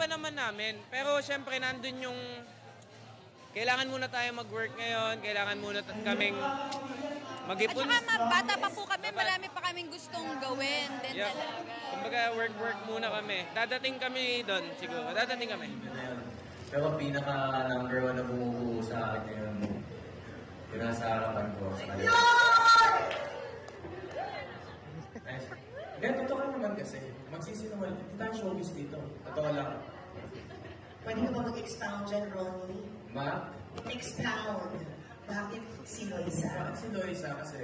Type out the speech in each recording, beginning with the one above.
pinag-uusapan naman namin. Pero syempre, nandun yung... Kailangan muna tayo mag-work ngayon. Kailangan muna kaming mag-ipon. At saka bata pa po kami, marami pa kaming gustong gawin din talaga. Kumbaga, work muna kami. Dadating kami doon, siguro. Dadating kami. Pero pinaka-number 1 na bumubuo sa akin ngayon, yung nasa harapan ko. Kaya totoo naman kasi, magsisinungal, hindi tayo showbiz dito. Totoo lang. Pwede ka ba mag-expound dyan, Ronnie? Ma? Expound. Bakit si Loisa? Bakit si Loisa? Kasi,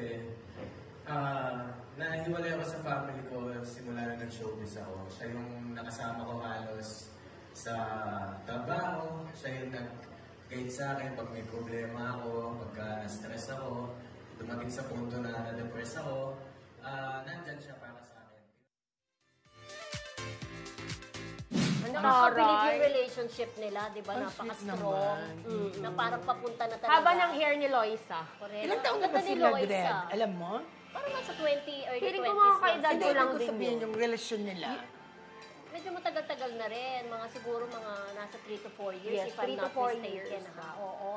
nahiwalay ako sa family ko simula na nag-showbiz ako. Siya yung nakasama ko halos sa trabaho. Siya yung nag-guide sa akin pag may problema ako, pagka na-stress ako, dumating sa punto na na-depress ako. Nandyan siya para sa akin. Nakakabilib yung relationship nila, di ba? Napaka-strong. Na parang papunta na talaga. Haba ng hair ni Loisa. Correct. Ilang taon na ba sila, Dred? Alam mo? Parang nasa 20, early 20s. Feeling ko mga kaedad ko lang din sabihin yung relasyon nila. Medyo matagal-tagal na rin. Siguro mga nasa 3 to 4 years. Yes, if I'm 3 to not 4 mistaken, years. ha? Oo.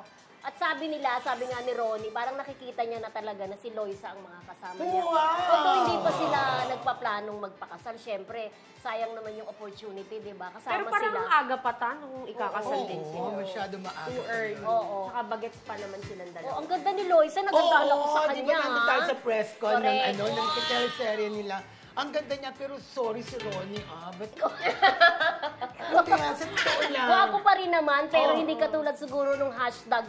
At sabi nga ni Ronnie, parang nakikita niya na talaga na si Loisa ang mga kasama niya. Wow! Although hindi pa sila nagpaplanong magpakasal, syempre, sayang naman yung opportunity, di ba? Kasama Pero parang sila. ang aga pa ta nung ikakasal din sila. Oo, masyado maaga. Too early. Oo. Saka bagets pa naman silang dalawa. Ang ganda ni Loisa, nagandaan ako sa kanya, di ba nandun tayo sa press con ng Correct. ng teleserye nila. Ang ganda niya, pero sorry si Ronnie, ba't Buti nga, sa totoo lang. Gwapo pa rin naman, pero hindi katulad siguro nung hashtag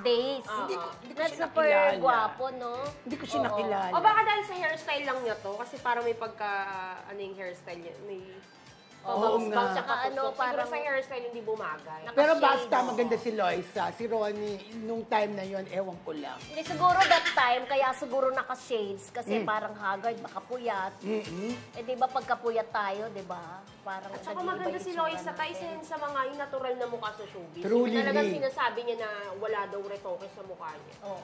days. Hindi ko Na siya super nakilala. gwapo, no? Hindi ko siya nakilala. O baka dahil sa hairstyle lang niya to, kasi parang may pagka, yung hairstyle niya, may... Oo nga. Tsaka Siguro parang sa hairstyle hindi bumagay. Pero Shade, basta oo. maganda si Loisa. Si Ronnie, nung time na yon ewan ko lang. Hindi, siguro that time, kaya siguro naka-shades kasi parang haggard, baka puyat. Eh, di ba pagkapuyat tayo, di ba? Parang At saka nag-iiba maganda yung si itsura Loisa, natin. isa yun sa mga yung natural na mukha sa showbiz. Truly. Yung talagang sinasabi niya na wala daw retoke sa mukha niya. Oo.